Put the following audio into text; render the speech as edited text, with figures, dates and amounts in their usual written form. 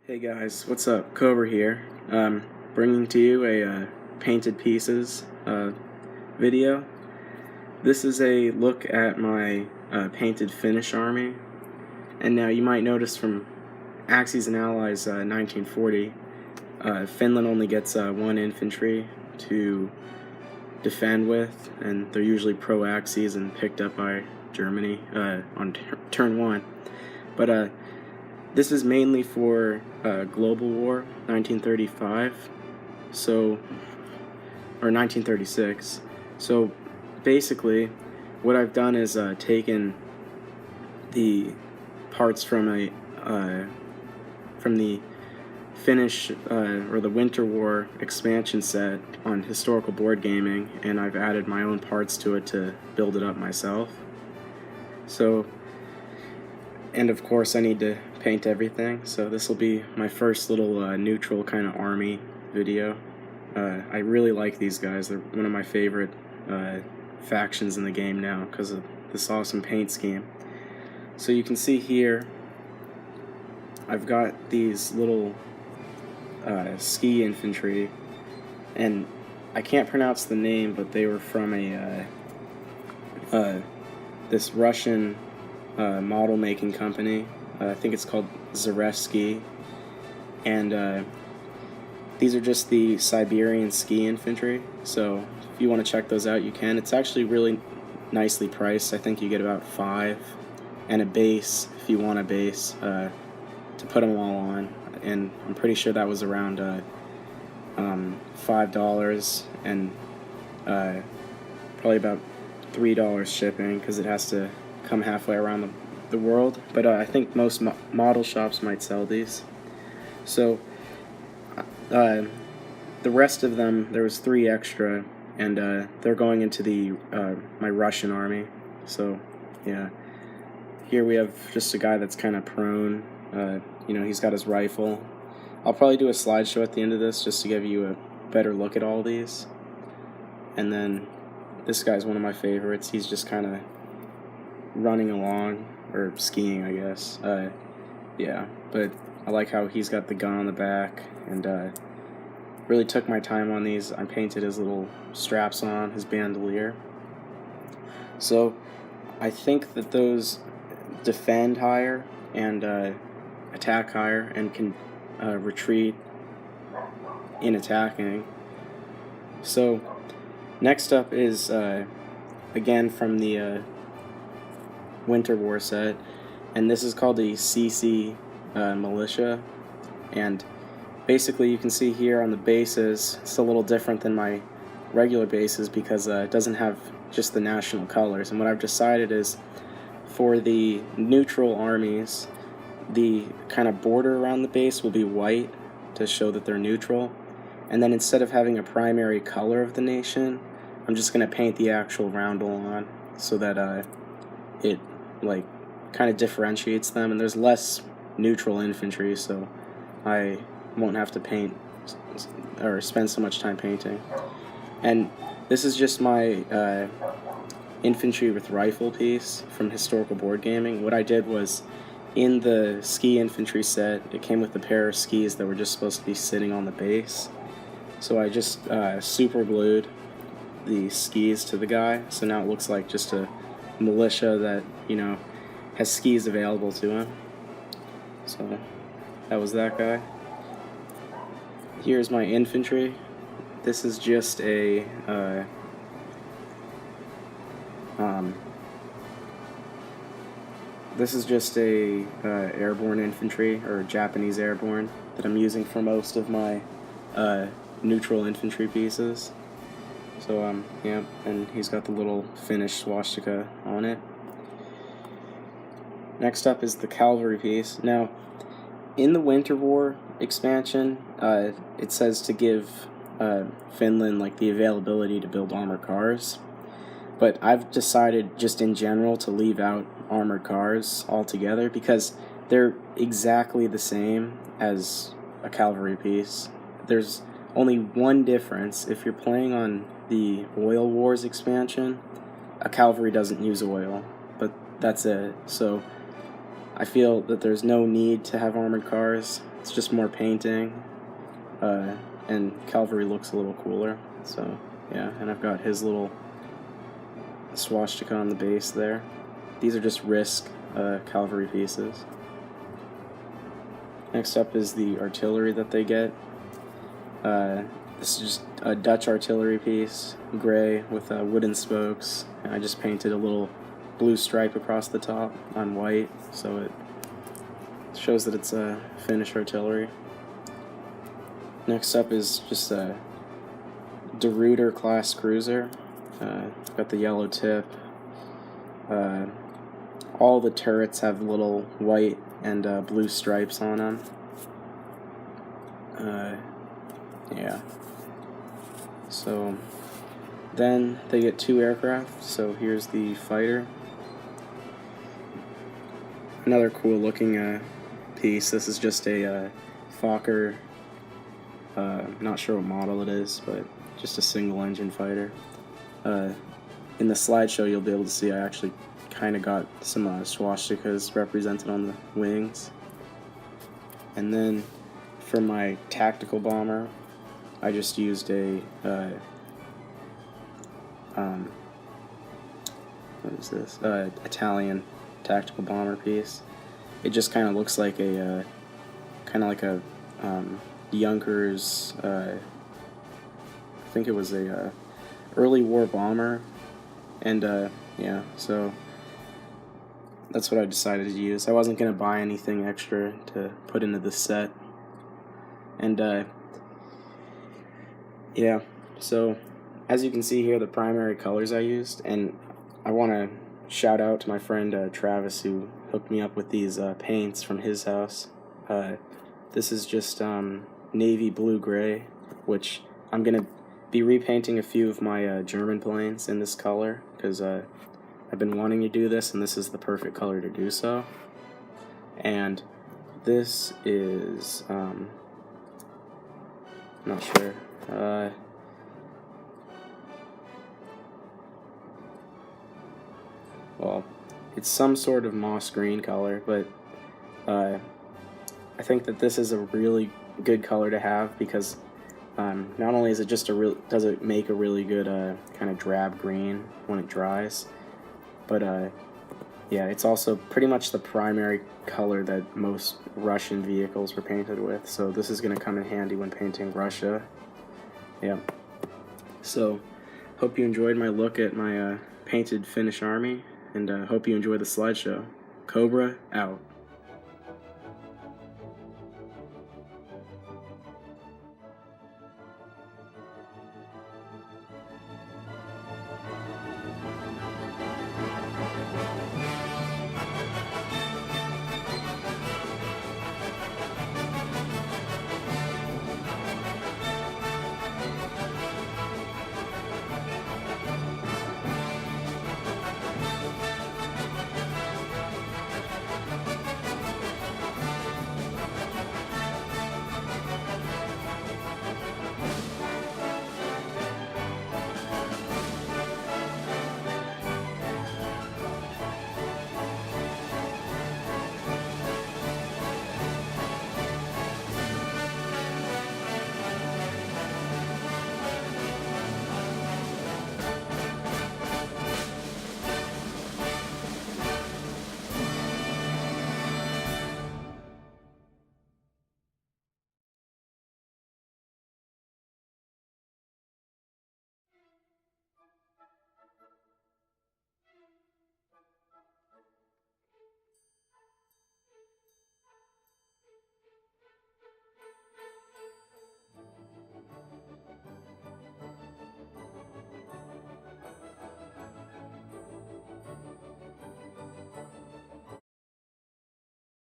Hey guys, what's up? Cobra here, bringing to you a painted pieces video. This is a look at my painted Finnish army, and now you might notice from Axis and Allies 1940, Finland only gets one infantry to defend with, and they're usually pro-Axis and picked up by Germany on turn one. But this is mainly for Global War, 1935, or 1936. So basically, what I've done is taken the parts from the Finnish or the Winter War expansion set on historical board gaming, and I've added my own parts to it to build it up myself. So, and of course I need to paint everything, so this will be my first little neutral kind of army video. I really like these guys. They're one of my favorite factions in the game now because of this awesome paint scheme. So you can see here I've got these little ski infantry, and I can't pronounce the name, but they were from a this Russian model making company. I think it's called Zarevsky, and these are just the Siberian ski infantry, so if you want to check those out you can. It's actually really nicely priced. I think you get about 5 and a base if you want a base to put them all on, and I'm pretty sure that was around $5 and probably about $3 shipping because it has to come halfway around the world, but I think most model shops might sell these. So the rest of them, there was 3 extra, and they're going into the my Russian army. So yeah, here we have just a guy that's kind of prone. You know, he's got his rifle. I'll probably do a slideshow at the end of this just to give you a better look at all these. And then this guy's one of my favorites. He's just kind of running along, or skiing, I guess. Yeah, but I like how he's got the gun on the back, and really took my time on these. I painted his little straps on, his bandolier. So I think that those defend higher and attack higher and can retreat in attacking. So next up is again from the Winter War set, and this is called the CC militia, and basically you can see here on the bases it's a little different than my regular bases because it doesn't have just the national colors. And what I've decided is for the neutral armies, the kind of border around the base will be white to show that they're neutral, and then instead of having a primary color of the nation, I'm just going to paint the actual roundel on so that it like kind of differentiates them, and there's less neutral infantry, so I won't have to paint or spend so much time painting. And this is just my infantry with rifle piece from historical board gaming. What I did was, in the ski infantry set, it came with a pair of skis that were just supposed to be sitting on the base, so I just super glued the skis to the guy, so now it looks like just a militia that, you know, has skis available to him. So that was that guy. Here's my infantry. This is just a airborne infantry, or Japanese airborne, that I'm using for most of my neutral infantry pieces. So yeah, and he's got the little Finnish swastika on it. Next up is the cavalry piece. Now, in the Winter War expansion, it says to give Finland like the availability to build armored cars, but I've decided just in general to leave out armored cars altogether because they're exactly the same as a cavalry piece. There's only one difference. If you're playing on the Oil Wars expansion, a cavalry doesn't use oil, but that's it. So I feel that there's no need to have armored cars. it's just more painting, and cavalry looks a little cooler. So yeah, and I've got his little swastika on the base there. These are just Risk cavalry pieces. Next up is the artillery that they get. This is just a Dutch artillery piece, gray with wooden spokes, and I just painted a little blue stripe across the top on white, so it shows that it's a Finnish artillery. Next up is just a De Ruyter class cruiser. Got the yellow tip. All the turrets have little white and blue stripes on them. Yeah. So then they get 2 aircraft. So here's the fighter. Another cool looking piece. This is just a Fokker. Not sure what model it is, but just a single engine fighter. In the slideshow you'll be able to see I actually kind of got some swastikas represented on the wings. And then for my tactical bomber, I just used a what is this? Italian tactical bomber piece. It just kind of looks like a Junkers. I think it was a early war bomber, and yeah, so that's what I decided to use. I wasn't gonna buy anything extra to put into this set, and yeah, so as you can see here, the primary colors I used, and I want to shout out to my friend Travis, who hooked me up with these paints from his house. This is just navy blue gray, which I'm gonna be repainting a few of my German planes in this color, because I've been wanting to do this, and this is the perfect color to do so. And this is not sure. Well, it's some sort of moss green color, but I think that this is a really good color to have, because not only is it just does it make a really good kind of drab green when it dries, but yeah, it's also pretty much the primary color that most Russian vehicles were painted with, so this is going to come in handy when painting Russia. Yeah. So, hope you enjoyed my look at my painted Finnish army, and hope you enjoy the slideshow. Cobra, out.